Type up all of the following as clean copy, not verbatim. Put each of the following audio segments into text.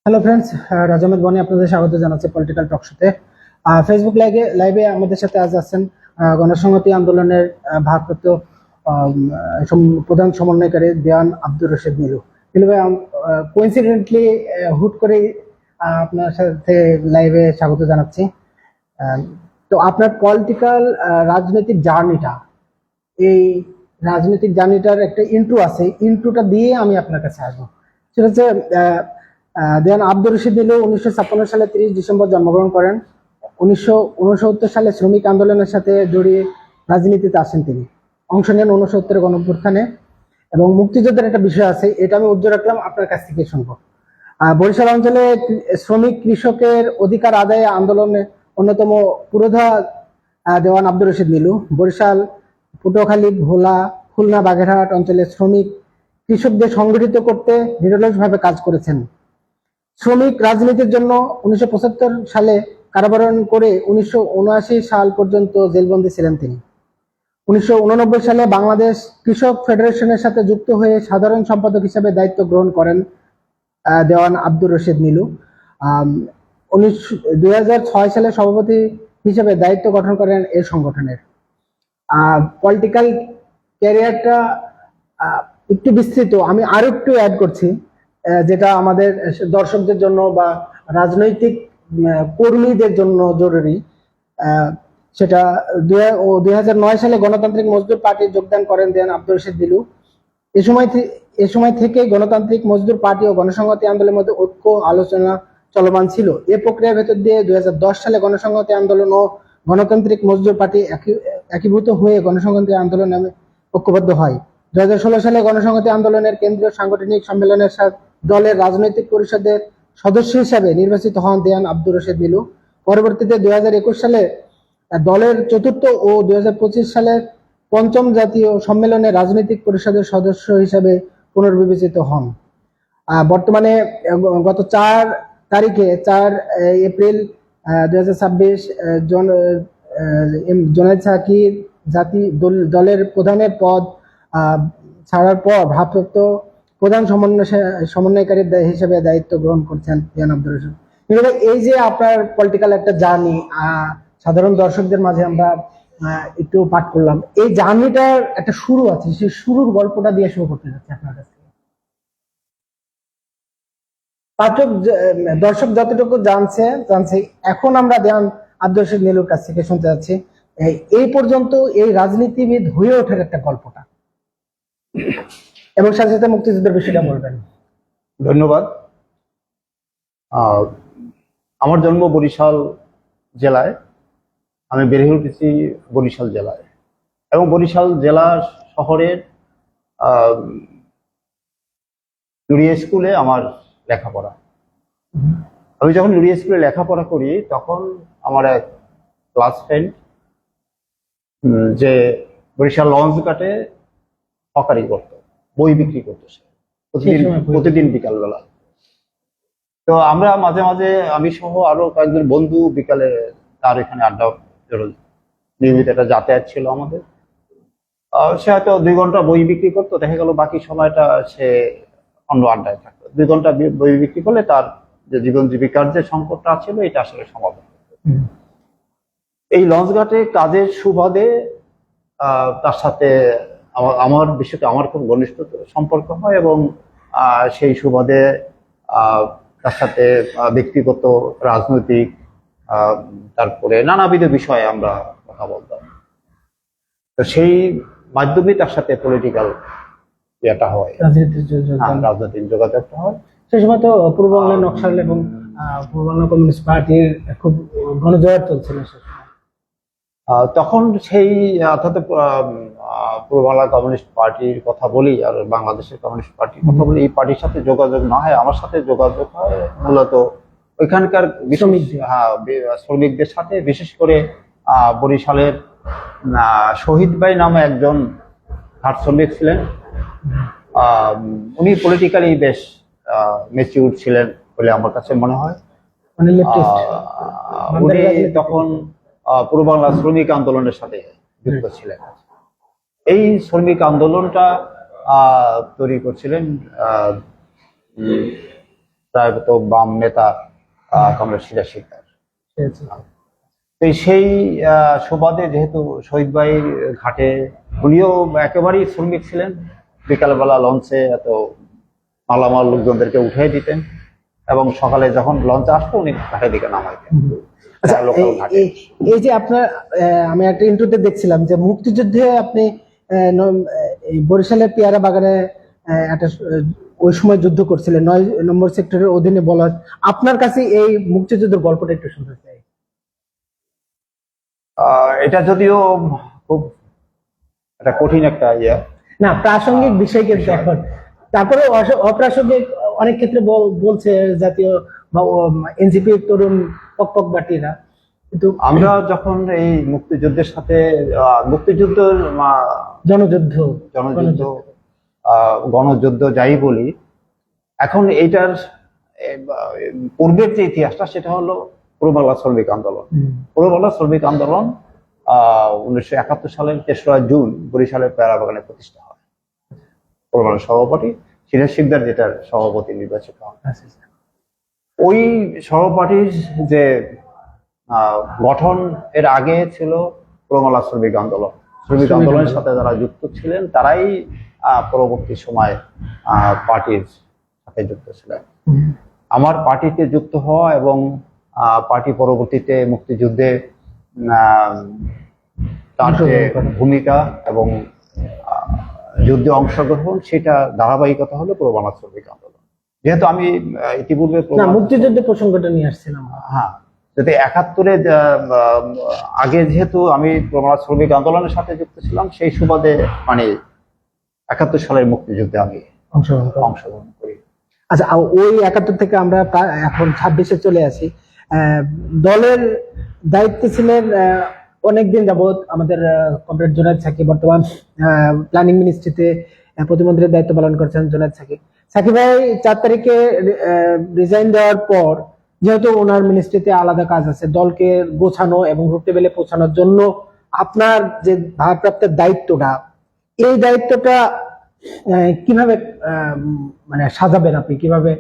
Hello friends, রাজামেদ বনি আপনাদের স্বাগত জানাচ্ছি পলিটিক্যাল টক শোতে। ফেসবুক লাইভে আমাদের সাথে আজ আছেন গণসংহতি আন্দোলনের ভারপ্রাপ্ত প্রধান সমন্বয়কারী দেওয়ান আব্দুর রশিদ নীলু। নীলু ভাই, কোইন্সিডেন্টলি হুট করে আপনার সাথে লাইভে স্বাগত জানাচ্ছি। তো আপনার পলিটিক্যাল রাজনৈতিক জার্নিটা, এই রাজনৈতিক জার্নিটার একটা ইন্ট্রো আছে, ইন্ট্রোটা দিয়ে আমি আপনার কাছে আসবো। সেটা হচ্ছে দেওয়ান আব্দুর রশিদ নীলু 1956 সালে 30 ডিসেম্বর জন্মগ্রহণ করেন। 1969 সালে শ্রমিক আন্দোলনের সাথে জড়িয়ে রাজনীতিতে আসেন। তিনি অংশ নেন 69 গণঅভ্যুত্থানে এবং মুক্তিযুদ্ধের একটা বিষয় আছে, এটা আমি উদ্যোগ রাখলাম, আপনার কাছ থেকে শুনবো। বরিশাল অঞ্চলে শ্রমিক কৃষকের অধিকার আদায়ে আন্দোলনে অন্যতম পুরোধা দেওয়ান আব্দুর রশিদ নীলু। বরিশাল, পটুয়াখালী, ভোলা, খুলনা, বাগেরহাট অঞ্চলে শ্রমিক কৃষকদের সংগঠিত করতে নিরলসভাবে কাজ করেছেন। শ্রমিক রাজনীতির জন্য 1975 সালে কারাবরণ করে 1979 সাল পর্যন্ত জেলবন্দী ছিলেন তিনি। 1989 সালে বাংলাদেশ কৃষক ফেডারেশনের সাথে যুক্ত হয়ে সাধারণ সম্পাদক হিসেবে দায়িত্ব গ্রহণ করেন দেওয়ান আব্দুর রশিদ নীলু। 2006 সালে সভাপতি হিসেবে দায়িত্ব গঠন করেন এই সংগঠনের। পলিটিক্যাল ক্যারিয়ারটা একটু বিস্তৃত, আমি আরো একটু অ্যাড করছি, যেটা আমাদের দর্শকদের জন্য বা রাজনৈতিক কর্মীদের জন্য জরুরি। সেটা 2009 সালে গণতান্ত্রিক মজদুর পার্টি যোগদান করেন দেন আব্দুর রশিদ নীলু। এ সময় থেকে গণতান্ত্রিক মজদুর পার্টি ও গণসংহতি আন্দোলনের মধ্যে ঐক্য আলোচনা চলমান ছিল। এ প্রক্রিয়ার ভেতর দিয়ে 2010 সালে গণসংহতি আন্দোলন ও গণতান্ত্রিক মজদুর পার্টি একীভূত হয়ে গণসংহতি আন্দোলন নামে ঐক্যবদ্ধ হয়। 2016 সালে গণসংহতি আন্দোলনের কেন্দ্রীয় সাংগঠনিক সম্মেলনের দলের রাজনৈতিক পরিষদের সদস্য হিসাবে নির্বাচিত হন দেওয়ান আব্দুর রশিদ নীলু। পরবর্তীতে 2021 সালে দলের চতুর্থ ও 2025 সালের পঞ্চম জাতীয় সম্মেলনে রাজনৈতিক পরিষদের সদস্য হিসাবে পুনর্বিবেচিত হন। বর্তমানে গত 4 এপ্রিল 2026 জোনায়েদ সাকির দলের প্রধানের পদ ছাড়ার পর ভারপ্রাপ্ত প্রধান সমন্বয়কারী হিসেবে দায়িত্ব গ্রহণ করছেন দেওয়ান আব্দুর রশিদ। এই যে আপনার পলিটিক্যাল একটা জার্নি সাধারণ দর্শকদের মাঝে আমরা একটু পাঠ করলাম, এই জার্নিটার একটা শুরু আছে, সেই শুরুর গল্পটা দিয়ে শুরু করতে যাচ্ছি আপনার কাছ থেকে। দর্শক যতটুকু জানছে, এখন আমরা দেওয়ান আব্দুর রশিদ নীলুর কাছ থেকে শুনতে যাচ্ছি এই পর্যন্ত এই রাজনীতিবিদ হয়ে ওঠার একটা গল্পটা, এবং সাথে সাথে মুক্তিযুদ্ধের বিষয়টা বলবেন। ধন্যবাদ। আমার জন্ম বরিশাল জেলায়, আমি বেড়ে উঠেছি বরিশাল জেলায়, এবং বরিশাল জেলা শহরের নুরিয়া স্কুলে আমার লেখাপড়া। আমি যখন নুরিয়া স্কুলে লেখাপড়া করি তখন আমার এক ক্লাস ফ্রেন্ড যে বরিশাল লঞ্চ ঘাটে হকারি করত, বই বিক্রি করতো সে প্রতিদিন বিকালবেলা। তো আমরা মাঝে মাঝে, আমি সহ আরো কয়েকজন বন্ধু, বিকালে তার এখানে আড্ডা, নিয়মিত একটা যাতায়াত ছিল আমাদের। সে হয়তো 2 ঘন্টা বই বিক্রি করতো, দেখা গেল বাকি সময়টা সে অন্য আড্ডায় থাকতো। 2 ঘন্টা বই বিক্রি করলে তার যে জীবন জীবিকার যে সংকটটা ছিল এটা আসলে সমাধান। এই লঞ্চ ঘাটে কাজের সুবাদে তার সাথে আমার বিষয়টা, আমার খুব ঘনিষ্ঠ সম্পর্ক হয়, এবং সেই সুবাদে তার সাথে ব্যক্তিগত, রাজনৈতিক, তারপরে নানাবিধ বিষয়ে আমরা কথা বলতাম। তো সেই মাধ্যমে তার সাথে পলিটিক্যাল ইয়েটা হয়, রাজনৈতিক যোগাযোগটা হয়। সেই সময় তো পূর্ব বাংলার নকশাল এবং পূর্ব বাংলা কমিউনিস্ট পার্টির খুব গণজোয়ার চলছিল। তখন সেই, অর্থাৎ পূর্ব বাংলা কমিউনিস্ট পার্টির কথা বলি আর বাংলাদেশের কমিউনিস্ট পার্টির কথা বলি, এই পার্টির সাথে যোগাযোগ না হয়, আমার সাথে যোগাযোগ হয় মূলত ওইখানকার শ্রমিকদের সাথে। বিশেষ করে বরিশালের শহীদ ভাই নামে একজন ঘাট শ্রমিক ছিলেন, উনি পলিটিক্যালি বেশ ম্যাচিউর ছিলেন বলে আমার কাছে মনে হয়। উনি তখন পূর্ব বাংলা শ্রমিক আন্দোলনের সাথে যুক্ত ছিলেন। এই শ্রমিক আন্দোলনটা তৈরি করছিলেন প্রয়াত বাম নেতা কমরেড সিরাজ শিকদার। ঠিক আছে। তো সেই সুবাদে যেহেতু শহীদ ভাই ঘাটে উনিও একেবারেই শ্রমিক ছিলেন, বিকালবেলা লঞ্চে এত মালামাল লোকজনদেরকে উঠিয়ে দিতেন এবং সকালে যখন লঞ্চ আসতো উনি ঘাটের দিকে নামাইতেন। আচ্ছা, লোকাল ঘাটে। এই যে আপনার আমি একটা ইন্টারভিউতে দেখছিলাম যে মুক্তিযুদ্ধে আপনি এই বরিশালের পেয়ারা বাগানে একটা ওই সময় যুদ্ধ করছিলেন 9 নম্বর সেক্টরের অধীনে বলা হয়। আপনার কাছে এই মুক্তিযুদ্ধের গল্পটা একটু শুনতে চাই। এটা যদিও খুব একটা কঠিন একটা না, প্রাসঙ্গিক বিষয় কিন্তু এখন, তারপরে অপ্রাসঙ্গিক অনেক ক্ষেত্রে বলছে জাতীয় এনসিপি তরুণ পকপকবাটিরা, কিন্তু আমরা যখন এই মুক্তিযুদ্ধের সাথে মুক্তিযুদ্ধ জনযুদ্ধ জনযুদ্ধ গণযুদ্ধ যাই বলি, এখন এইটার পূর্বের যে ইতিহাসটা সেটা হলো পূর্ব বাংলা শ্রমিক আন্দোলন। পূর্ব বাংলা শ্রমিক আন্দোলন 1971 সালের 3রা জুন বরিশালের পেয়ারা বাগানে প্রতিষ্ঠা হয়। পূর্ব বাংলার সভাপতি সিরাজ শিকদার যেটার সভাপতি নির্বাচিত হন। ওই সহপাঠীর যে গঠন এর আগে ছিল পূর্ব বাংলা শ্রমিক আন্দোলন। শ্রমিক আন্দোলনের সাথে যারা যুক্ত ছিলেন তারাই পরবর্তী সময় পার্টির সাথে যুক্ত ছিলেন। আমার পার্টিতে যুক্ত হওয়া এবং পার্টি পরবর্তীতে মুক্তিযুদ্ধে তার যে ভূমিকা এবং যুদ্ধে অংশগ্রহণ সেটা ধারাবাহিকতা হলো পূর্ব বাংলা শ্রমিক আন্দোলন। যেহেতু আমি ইতিপূর্বে মুক্তিযুদ্ধের প্রসঙ্গটা নিয়ে আসছিলাম, হ্যাঁ, যদি 71-এ আগে যেহেতু আমি পূর্ব বাংলা শ্রমিক আন্দোলনের সাথে যুক্ত ছিলাম, সেই সুবাদে মানে 71 সালের মুক্তিযুদ্ধে আমি অংশগ্রহণ করি। আচ্ছা, ওই 71 থেকে আমরা এখন 26-এ চলে আসি। দলের দায়িত্বে ছিলেন অনেকদিন যাবৎ আমাদের কমরেড জুনায়েদ সাকি, বর্তমান প্ল্যানিং মিনিস্ট্রিতে প্রতিমন্ত্রীর দায়িত্ব পালন করছেন জুনায়েদ সাকি। সাকি ভাই 4 তারিখে রিজাইন দেওয়ার পর, যেহেতু ওনার মিনিস্ট্রিতে আলাদা কাজ আছে, দলকে গোছানো এবং রুট টেবিলে পৌঁছানোর জন্য আপনার যে ভারপ্রাপ্তের দায়িত্বটা, এই দায়িত্বটা কিভাবে মানে সাজাবেন, আপনি কিভাবে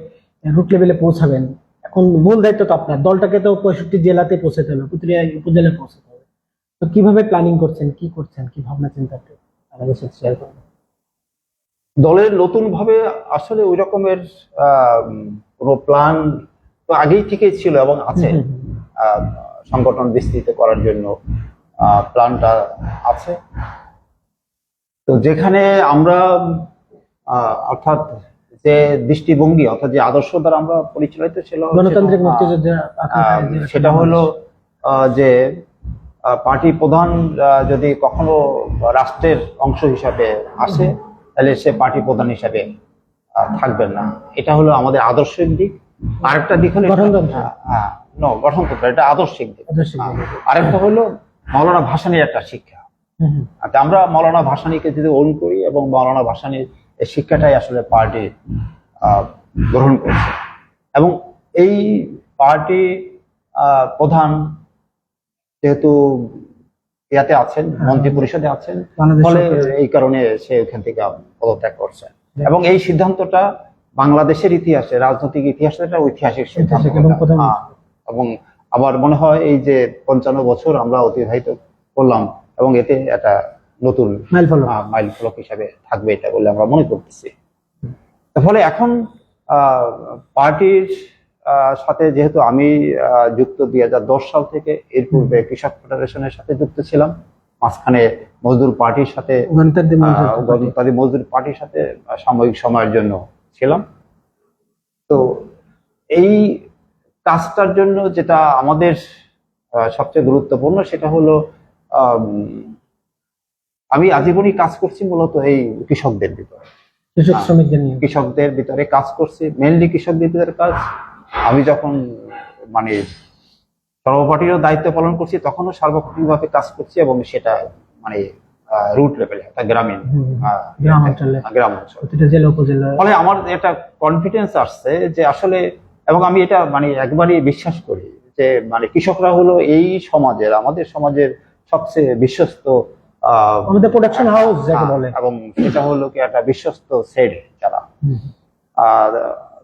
রুট লেভেলে পৌঁছাবেন? এখন মূল দায়িত্ব তো আপনার, দলটাকে তো 65 জেলাতে পৌঁছাতে হবে, প্রতিটা উপজেলায় পৌঁছাতে হবে। তো কিভাবে প্ল্যানিং করছেন, কি করছেন, কি ভাবনা চিন্তা আমাদের সাথে শেয়ার করবেন? দলের নতুন ভাবে আসলে ওই রকমের কোনো প্ল্যান তো আগেই থেকেই ছিল এবং আছে। সংগঠন বিস্তৃত করার জন্য প্ল্যানটা আছে। তো যেখানে আমরা অর্থাৎ যে দৃষ্টিভঙ্গি অর্থাৎ যে আদর্শ দ্বারা আমরা পরিচালিত ছিল গণতান্ত্রিক মুক্তিযুদ্ধ, সেটা হলো যে পার্টি প্রধান যদি কখনো রাষ্ট্রের অংশ হিসাবে আসে তাহলে সে পার্টি প্রধান হিসাবে থাকবেন না। এটা হলো আমাদের আদর্শিক দিক। আরেকটা দিক হলো গঠনতন্ত্র, এটা আদর্শিক দিক। আরেকটা হলো মাওলানা ভাসানীর একটা শিক্ষা। আমরা মাওলানা ভাসানীকে যদি ওন করি এবং মাওলানা ভাসানীর এই শিক্ষাটাই আসলে পার্টি গ্রহণ করছে এবং এই পার্টি প্রধান যেহেতু ইয়াতে আছেন, মন্ত্রী পরিষদে আছেন, ফলে এই কারণে সে ওখান থেকে পদত্যাগ করছেন এবং এই সিদ্ধান্তটা বাংলাদেশের ইতিহাসে, রাজনৈতিক ইতিহাসে একটা ঐতিহাসিক সিদ্ধান্ত এবং আমার মনে হয় এই যে 55 বছর আমরা অতিবাহিত করলাম এবং এতে একটা নতুন মাইল ফলক হিসাবে থাকবে এটা বলে আমরা মনে করতেছি। ফলে এখন পার্টির সাথে যেহেতু আমি যুক্ত 2010 সাল থেকে, এর পূর্বে কৃষক ফেডারেশনের সাথে যুক্ত ছিলাম, মাঝখানে মজদুর পার্টির সাথে গণতান্ত্রিক মজদুর পার্টির সাথে সাময়িক সময়ের জন্য ছিলাম। তো এই কাজটার জন্য যেটা আমাদের সবচেয়ে গুরুত্বপূর্ণ সেটা হলো আমি আজীবনই কাজ করছি মূলত এই কৃষকদের ভিতরে, কৃষকদের ভিতরে কাজ করছি, মেইনলি কৃষকদের ভিতরে কাজ। আমি যখন মানে সর্বপার্টিরও দায়িত্ব পালন করছি তখনও সার্বক্ষণিকভাবে কাজ করছি এবং সেটা মানে রুট লেভেলে, গ্রামীণ গ্রাম অঞ্চল, ফলে আমার একটা কনফিডেন্স আসছে যে আসলে, এবং আমি এটা মানে একবারই বিশ্বাস করি যে মানে কৃষকরা হলো এই সমাজের, আমাদের সমাজের সবচেয়ে বিশ্বস্ত আমাদের প্রোডাকশন হাউস যাকে বলে, এবং সেটা হলো কি একটা বিশ্বস্ত সেট যারা।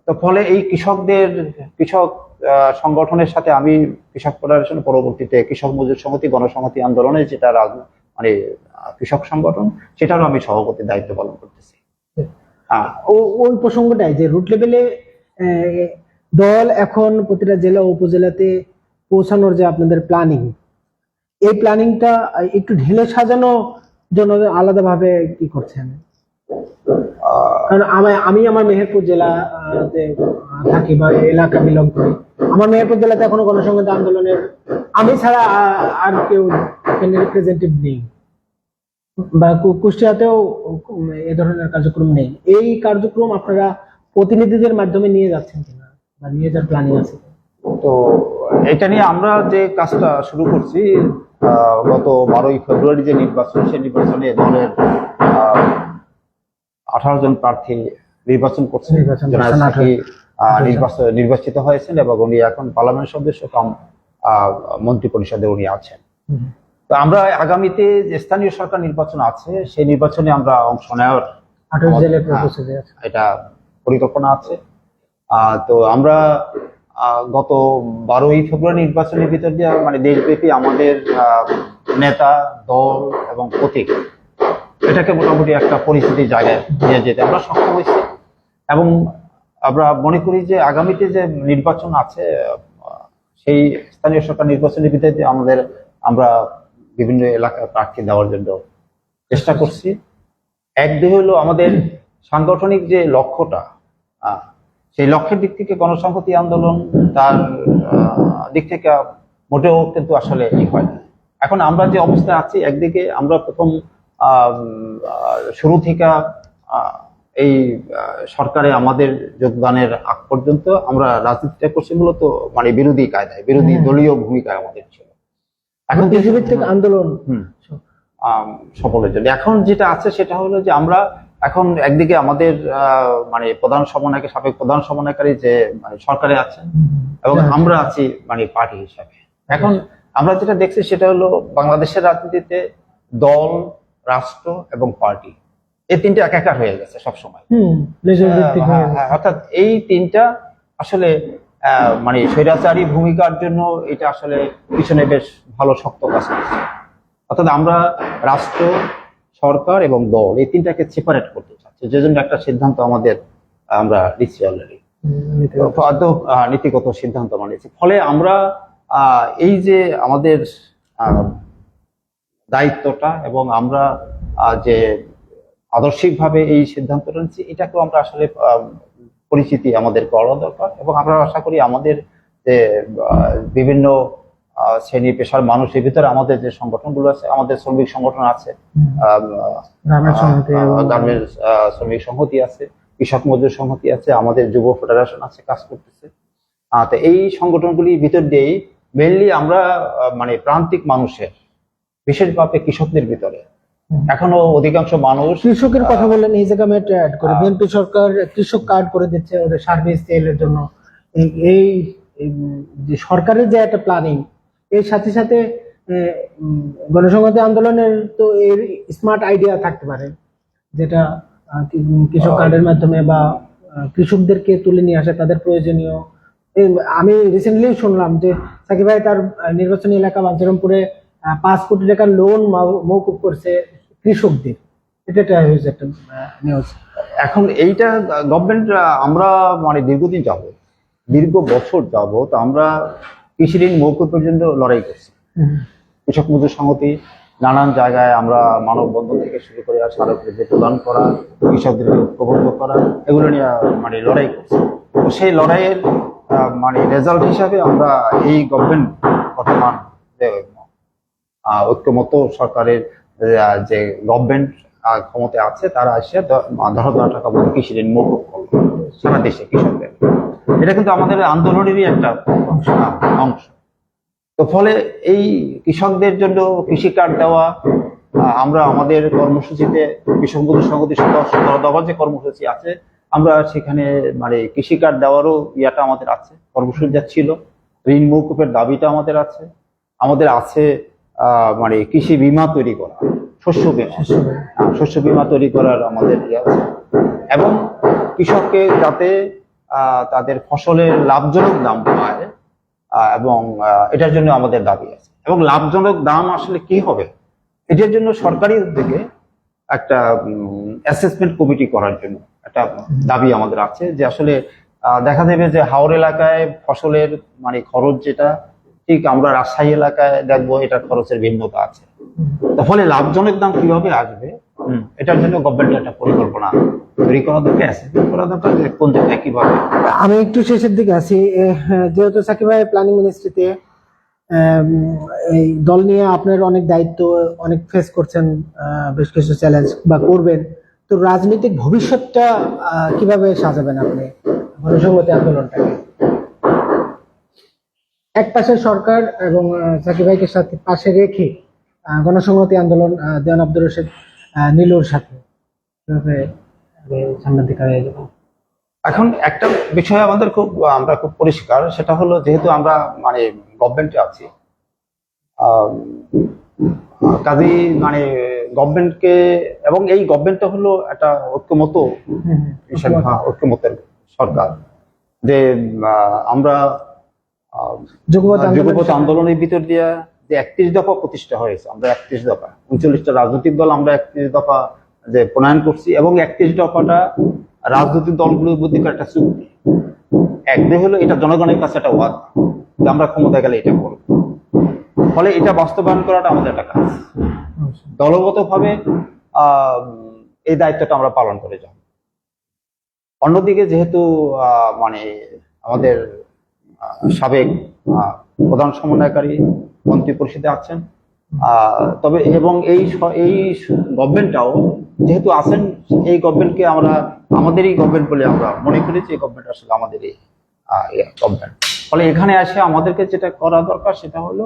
তো ফলে এই কৃষক সংগঠনের সাথে আমি কৃষক ফেডারেশন, পরবর্তীতে কৃষক মজুর সমিতি, গণসংহতি আন্দোলনের যেটা মানে কৃষক সংগঠন, সেটারও আমি সভাপতির দায়িত্ব পালন করতেছি। ওই প্রসঙ্গটাই যে রুট লেভেলে দল এখন প্রতিটা জেলা উপজেলাতে পৌঁছানোর যে আপনাদের প্ল্যানিং, এই প্ল্যানিংটা একটু ঢেলে সাজানো জন্য আলাদাভাবে কি করছেন? কারণ আমি আমার মেহেরপুর জেলাতে থাকি বা এলাকা বিলং করি। আমার মেহেরপুর জেলাতে এখনো গণসংহতি আন্দোলনের আমি ছাড়া আর কেউ রিপ্রেজেন্টেটিভ নেই, বা কুষ্টিয়াতেও এ ধরনের কার্যক্রম নেই। এই কার্যক্রম আপনারা প্রতিনিধিদের মাধ্যমে নিয়ে যাচ্ছেন কিনা বা নিয়ে যাওয়ার প্ল্যানিং আছে? তো এটা নিয়ে আমরা যে কাজটা শুরু করছি, গত 12ই ফেব্রুয়ারি যে নির্বাচন, সেই নির্বাচনে দলের 18 জন প্রার্থী নির্বাচন করছে, নির্বাচিত হয়েছেন এবং উনি এখন পার্লামেন্ট সদস্য কাম মন্ত্রী পরিষদে উনি আছেন। তো আমরা আগামীতে যে স্থানীয় সরকার নির্বাচন আছে, সেই নির্বাচনে আমরা অংশ নেওয়ার এটা পরিকল্পনা আছে। তো আমরা গত 12ই ফেব্রুয়ারি নির্বাচনের ভিতর দিয়ে মানে দেশব্যাপী আমাদের নেতা, দল এবং প্রতীক এটাকে মোটামুটি একটা পরিস্থিতির জায়গায় নিয়ে যেতে আমরা সক্ষম হয়েছি। এবং আমরা মনে করি যে আগামীতে যে নির্বাচন আছে, সেই স্থানীয় সরকার নির্বাচনের ভিত্তিতে আমরা বিভিন্ন এলাকায় প্রার্থী দেওয়ার জন্য চেষ্টা করছি। একদিকে হলো আমাদের সাংগঠনিক যে লক্ষ্যটা, সেই লক্ষ্যের দিক থেকে গণসংহতি আন্দোলন তার দিক থেকে মোটেও কিন্তু আসলে হয় না। এখন আমরা যে অবস্থায় আছি, একদিকে আমরা প্রথম শুরু থেকে এই সরকারে আমাদের যোগদানের আগ পর্যন্ত আমরা রাজনীতিটা করছি মূলত মানে বিরোধী কায়দায়, বিরোধী দলীয় ভূমিকায় আমাদের ছিল। এখন দেশভিত্তিক আন্দোলন সফলের জন্য এখন যেটা আছে সেটা হলো যে আমরা এখন একদিকে আমাদের মানে সাবেক প্রধান সমন্বয়কারী যে মানে সরকারে আছেন এবং আমরা আছি মানে পার্টি হিসাবে। এখন আমরা যেটা দেখছি সেটা হলো বাংলাদেশের রাজনীতিতে দল, রাষ্ট্র এবং পার্টি, এই তিনটা একাকার হয়ে গেছে সবসময়। অর্থাৎ এই তিনটা আসলে মানে স্বৈরাচারী ভূমিকার জন্য এটা আসলে পিছনে বেশ ভালো শক্ত কাজ করছে। অর্থাৎ আমরা রাষ্ট্র, সরকার এবং দল এই তিনটাকে সেপারেট করতে চাচ্ছি, যে জন্য একটা সিদ্ধান্ত আমরা নিচ্ছি অলরেডি, নীতিগত সিদ্ধান্ত আমরা নিচ্ছি। ফলে আমরা এই যে আমাদের দায়িত্বটা এবং আমরা যে আদর্শিকভাবে এই সিদ্ধান্তটা নিচ্ছি, এটাকেও আমরা আসলে পরিচিতি আমাদের করা দরকার। এবং আমরা আশা করি আমাদের যে বিভিন্ন শ্রেণী পেশার মানুষের ভিতরে আমাদের যে সংগঠনগুলো আছে, আমাদের শ্রমিক সংগঠন আছে, গার্মেন্টস শ্রমিক সংহতি আছে, কৃষক মজুর সংহতি আছে, আমাদের যুব ফেডারেশন আছে, কাজ করতেছে। তো এই সংগঠনগুলির ভিতর দিয়েই মেইনলি আমরা মানে প্রান্তিক মানুষের, বিশেষভাবে কৃষকদের ভিতরে এখনো অধিকাংশ মানুষ কৃষকের কথা বললেন, এই জায়গায় অ্যাড করে বিএনপি সরকার কৃষক কার্ড করে দিচ্ছে ওদের সার্ভিস সেলের জন্য। এই যে সরকারের যে একটা প্ল্যানিং, এর সাথে সাথে গণসংহতি আন্দোলনের তো এর স্মার্ট আইডিয়া থাকতে পারে, যেটা কৃষক কার্ডের মাধ্যমে বা কৃষকদেরকে তুলে নিয়ে আসে তাদের প্রয়োজনীয়। আমি রিসেন্টলি শুনলাম যে সাকিব ভাই তার নির্বাচনী এলাকা বাঞ্ছারামপুরে 5 কোটি টাকার লোন মওকুফ করছে কৃষকদের। এটা একটা নিউজ। এখন এইটা গভর্নমেন্ট, আমরা মানে দীর্ঘ বছর যাবত আমরা কৃষি ঋণ মওকুফের জন্য লড়াই করছি। কৃষক মজুর সংহতি নানান জায়গায় আমরা মানববন্ধন থেকে শুরু করে স্মারকলিপি প্রদান করা, কৃষকদেরকে ঐক্যবদ্ধ করা, এগুলো নিয়ে মানে লড়াই করছি। তো সেই লড়াইয়ের মানে রেজাল্ট হিসাবে আমরা এই গভর্নমেন্ট বর্তমান যে ঐক্যমত সরকারের যে গভর্নমেন্ট ক্ষমতায় আছে, তারা এসে 10,000 টাকা মতো কৃষি ঋণ মওকুফ করলো সারা দেশে কৃষকদের। এটা কিন্তু আমাদের আন্দোলনেরই একটা অংশ। তো ফলে এই কৃষকদের জন্য কৃষি কার্ড দেওয়া, আমরা আমাদের কর্মসূচিতে কৃষক মজুর সংহতি দফার যে কর্মসূচি আছে, আমরা সেখানে মানে কৃষি কার্ড দেওয়ারও ইয়াটা আমাদের আছে, কর্মসূচি যা ছিল। ঋণ মওকুফের দাবিটা আমাদের আছে। আমাদের আছে মানে কৃষি বীমা তৈরি করা, শস্য বীমা তৈরি করার আমাদের ইয়ে আছে। এবং কৃষককে যাতে তাদের ফসলের লাভজনক দাম পায়, এবং এটার জন্য আমাদের দাবি আছে। এবং লাভজনক দাম আসলে কি হবে, এটার জন্য সরকারি উদ্যোগে একটা অ্যাসেসমেন্ট কমিটি করার জন্য একটা দাবি আমাদের আছে, যে আসলে দেখা যাবে যে হাওর এলাকায় ফসলের মানে খরচ যেটা, ঠিক আমরা রাজশাহী এলাকায় দেখবো এটার খরচের ভিন্নতা আছে। তার ফলে লাভজনক দাম কিভাবে আসবে, এটার জন্য গভর্নমেন্টের একটা পরিকল্পনা তৈরি করা দরকার, অ্যাসেসমেন্ট করা দরকার, যে কোন জায়গায় কিভাবে। আমি একটু শেষের দিকে আছি, যেহেতু সাকিব ভাই প্ল্যানিং মিনিস্ট্রিতে এই দল নিয়ে আপনার অনেক দায়িত্ব, অনেক ফেস করছেন, বেশ কিছু চ্যালেঞ্জ বা করবেন, তো রাজনৈতিক ভবিষ্যৎটা কিভাবে সাজাবেন আপনি গণসংহতি আন্দোলনটাকে? এক পাশে সরকার এবং সাকিব ভাইকে সাথে পাশে রেখে গণসংহতি আন্দোলন দেওয়ান আব্দুর রশিদ নীলুর সাথে কিভাবে সামনের দিকে হয়ে যাবো? এখন একটা বিষয় আমরা খুব পরিষ্কার, সেটা হলো যেহেতু আমরা মানে গভর্নমেন্টে আছি, কাজেই মানে গভর্নমেন্টকে, এবং এই গভর্নমেন্টটা হলো একটা ঐক্যমত ঐক্যমতের সরকার, যে আমরা যুগপৎ আন্দোলনের ভিতর দিয়ে যে 31 দফা প্রতিষ্ঠা হয়েছে, আমরা 31 দফা 39টা রাজনৈতিক দল আমরা 31 দফা যে প্রণয়ন করছি, এবং 31 দফাটা রাজনৈতিক দলগুলোর মধ্যে একটা চুক্তি। একদিকে হলো এটা জনগণের কাছে একটা ওয়াদা যে আমরা ক্ষমতায় গেলে এটা করব, ফলে এটা বাস্তবায়ন করাটা আমাদের একটা কাজ। দলগত ভাবে এই দায়িত্বটা আমরা পালন করে যাব। অন্যদিকে যেহেতু মানে আমাদের সাবেক প্রধান সমন্বয়কারী মন্ত্রী পরিষদে আছেন, তবে এবং এই গভর্নমেন্টটাও যেহেতু আছেন, এই গভর্নমেন্টকে আমরা আমাদেরই গভর্নমেন্ট বলে আমরা মনে করি, যে এই গভর্নমেন্ট আসলে আমাদেরই গভর্নমেন্ট। ফলে এখানে এসে আমাদেরকে যেটা করা দরকার সেটা হলো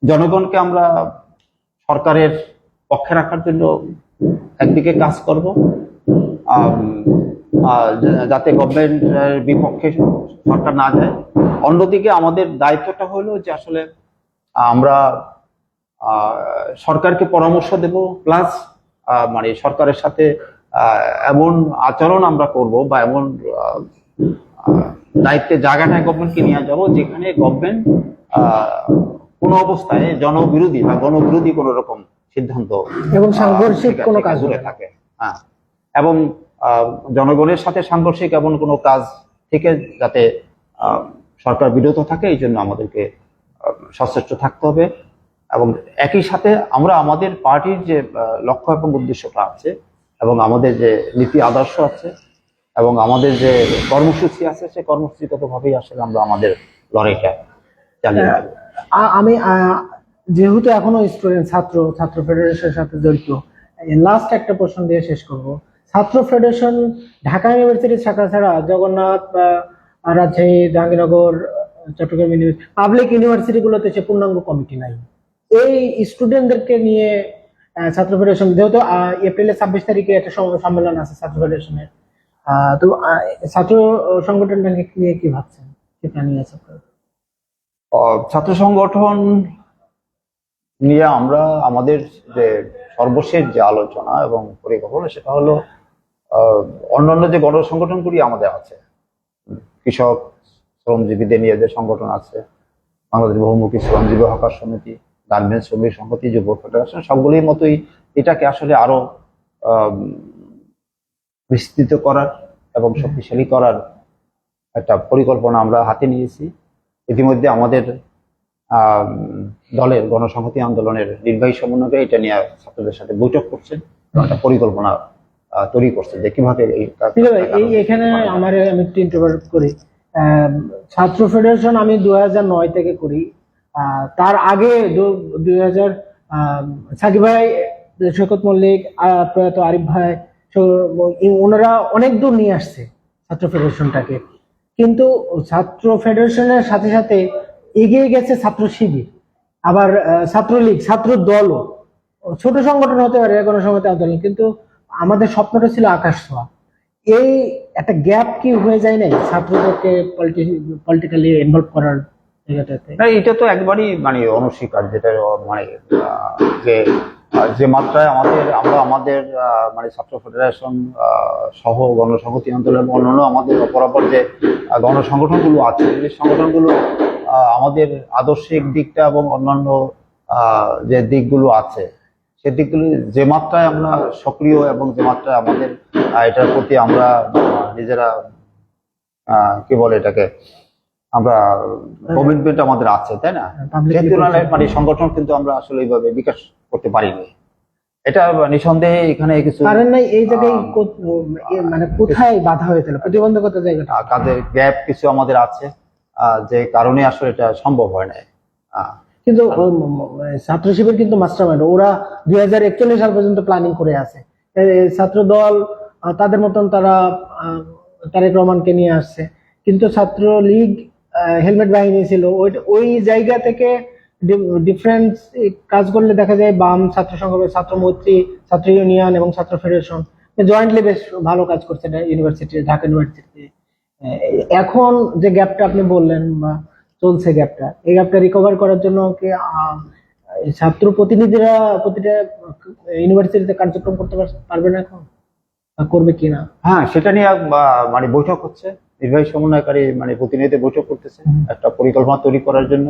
জনগণকে আমরা সরকারের পক্ষে রাখার জন্য একদিকে কাজ করব, যাতে গভর্নমেন্টের বিপক্ষে সরকার না যায়। অন্যদিকে আমাদের দায়িত্বটা হলো যে আসলে আমরা সরকারকে পরামর্শ দেব, প্লাস মানে সরকারের সাথে এমন আচরণ আমরা করব বা এমন দায়িত্বের জায়গাটায় গভর্নমেন্টকে নিয়ে যাব যেখানে গভর্নমেন্ট কোনো অবস্থায় জনবিরোধী বা গণবিরোধী কোন রকম সিদ্ধান্ত এবং সাংঘর্ষিক কোনো কাজ দূরে থাকে, হ্যাঁ, এবং জনগণের সাথে সাংঘর্ষিক এমন কোনো কাজ থেকে যাতে সরকার বিরত থাকে, এই জন্য আমাদেরকে সচেষ্ট থাকতে হবে। এবং একই সাথে আমরা আমাদের পার্টির যে লক্ষ্য এবং উদ্দেশ্যটা আছে, এবং আমাদের যে নীতি আদর্শ আছে, এবং আমাদের যে কর্মসূচি আছে, সেই কর্মসূচিগতভাবেই আসলে আমরা আমাদের লড়াইটা চালিয়ে যাবো। আমি যেহেতু এখনো স্টুডেন্ট, ছাত্র ফেডারেশনের সাথে জড়িত, লাস্ট একটা প্রশ্ন দিয়ে শেষ করব। ছাত্র ফেডারেশন ঢাকা ইউনিভার্সিটির শাখা ছাড়া জগন্নাথ বা রাজশাহী, জাহাঙ্গীরনগর, চট্টগ্রাম পাবলিক ইউনিভার্সিটি গুলোতে সে পূর্ণাঙ্গ কমিটি নাই। এই স্টুডেন্টদেরকে নিয়ে ছাত্র ফেডারেশন, যেহেতু এপ্রিলের 26 তারিখে একটা সম্মেলন আছে ছাত্র ফেডারেশনের, তো ছাত্র সংগঠনটা নিয়ে কি ভাবছেন, সেটা নিয়ে ছাত্র সংগঠন নিয়ে আমরা আমাদের যে সর্বশেষ যে আলোচনা এবং পরিকল্পনা, সেটা হলো অন্যান্য যে গণসংগঠনগুলি আমাদের আছে, কৃষক শ্রমজীবীদের নিয়ে যে সংগঠন আছে, বাংলাদেশ বহুমুখী শ্রমজীবী হকার সমিতি, গার্মেন্টস শ্রমিক সংহতি, যুব ফেডারেশন, সবগুলির মতোই এটাকে আসলে আরো বিস্তৃত করার এবং শক্তিশালী করার একটা পরিকল্পনা আমরা হাতে নিয়েছি। ইতিমধ্যে আমাদের দলের গণসংহতি আন্দোলনের নির্বাহী সমন্বয়কারী এটা নিয়ে ছাত্রদের সাথে বৈঠক করছেন, একটা পরিকল্পনা তৈরি করছে যে কিভাবে এখানে আমি একটু ইন্টারভিউ করি। ছাত্র ফেডারেশন আমি 2009 থেকে করি, তার আগে 2000 সাকিব ভাই, শওকত মল্লিক, প্রয়াত আরিফ ভাই, ওনারা অনেক দূর নিয়ে আসছে ছাত্র ফেডারেশনটাকে। কিন্তু ছাত্র ফেডারেশনের সাথে সাথে এগিয়ে গেছে ছাত্র শিবির, আবার ছাত্রলীগ, ছাত্র দলও। ছোট সংগঠন হতে পারে গণসংহতি আন্দোলন, কিন্তু আমাদের স্বপ্নটা ছিল আকাশ ছোঁয়া। এই একটা গ্যাপ কি হয়ে যায় নাই ছাত্রদেরকে পলিটিক্যালি ইনভলভ করার জায়গাটাতে? না, এটা তো একবারই মানে অনস্বীকার, যেটা মানে যে যে মাত্রায় আমরা আমাদের মানে ছাত্র ফেডারেশন সহ গণসংহতি আন্দোলন এবং অন্যান্য আমাদের অপরাপর যে গণসংগঠনগুলো আছে, এই সংগঠনগুলো আমাদের আদর্শিক দিকটা এবং অন্যান্য যে দিকগুলো আছে, সে দিকগুলো যে মাত্রায় আমরা সক্রিয় এবং যে মাত্রায় আমাদের এটার প্রতি আমরা নিজেরা কি বলে এটাকে, আমরা কমিটমেন্ট আমাদের আছে, তাই না? সেই তুলনায় মানে সংগঠন কিন্তু আমরা আসলে এইভাবে বিকাশ করতে পারিনি। এটা নিঃসন্দেহে এখানে কিছু পারেন নাই, এই জায়গায় মানে কোথায় বাধা হয়েছিল, প্রতিবন্ধকতা জায়গাটা? কাজের গ্যাপ কিছু আমাদের আছে, যে কারণে আসলে এটা সম্ভব হয় না। কিন্তু ছাত্র শিবির কিন্তু মাস্টারমাইন্ড, ওরা 2041 সাল পর্যন্ত প্ল্যানিং করে আছে। ছাত্র দল তাদের মতন তারা তারেক রহমানকে নিয়ে আসছে, কিন্তু ছাত্র লীগ হেলমেট বাহিনী ছিল, ওই জায়গা থেকে ডিফারেন্স কাজ করলে দেখা যায় বাম ছাত্র সংগঠন, ছাত্র মৈত্রী, ছাত্র ইউনিয়ন এবং ছাত্র ফেডারেশন জয়েন্টলি বেশ ভালো কাজ করছে ইউনিভার্সিটি, ঢাকা ইউনিভার্সিটি। এখন যে গ্যাপটা আপনি বললেন বা চলছে গ্যাপটা, এই গ্যাপটা রিকভার করার জন্য কি ছাত্র প্রতিনিধিরা প্রতিটা ইউনিভার্সিটিতে কার্যক্রম করতে পারবে না এখন, বা করবে কিনা? হ্যাঁ, সেটা নিয়ে মানে বৈঠক হচ্ছে, নির্বাহী সমন্বয়কারী মানে প্রতিনিধি বৈঠক করতেছে একটা পরিকল্পনা তৈরি করার জন্য,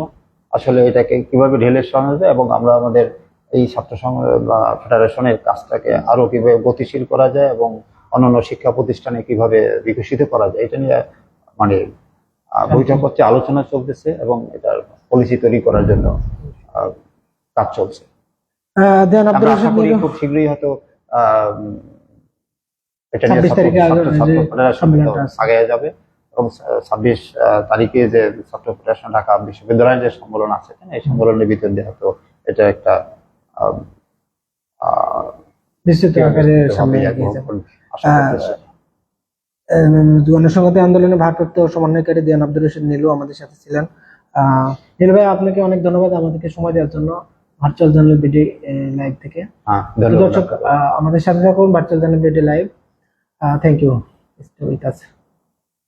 আসলে এটাকে কিভাবে ঢেলে সাজানো যায় এবং আমরা আমাদের এই ছাত্র সংঘ বা ফেডারেশনের কাজটাকে আরো কিভাবে গতিশীল করা যায় এবং অন্যান্য শিক্ষা প্রতিষ্ঠানে কিভাবে বিকশিত করা যায়, এটা নিয়ে মানে বৈঠক হচ্ছে, আলোচনা চলতেছে এবং এটার পলিসি তৈরি করার জন্য কাজ চলছে। আমরা আশা করি খুব শীঘ্রই হয়তো এটা নিয়ে আগে যাবে এবং 26 তারিখে যে ছাত্র ফেডারেশন ঢাকা বিশ্ববিদ্যালয়ের যে সম্মেলন আছে, এই সম্মেলনের ভিতর দিয়ে হয়তো এটা একটা নিশ্চিত আকারে সামনে এগিয়ে যাবে। গণসংহতি আন্দোলনের ভারপ্রাপ্ত সমন্বয়কারী দেওয়ান আব্দুর রশিদ নীলু আমাদের সাথে ছিলেন। নীলু ভাই, আপনাকে অনেক ধন্যবাদ আমাদেরকে সময় দেওয়ার জন্য ভার্চুয়াল জার্নাল বিডি লাইভ থেকে। দর্শক আমাদের সাথে থাকুন virtual journal BD live. Thank you.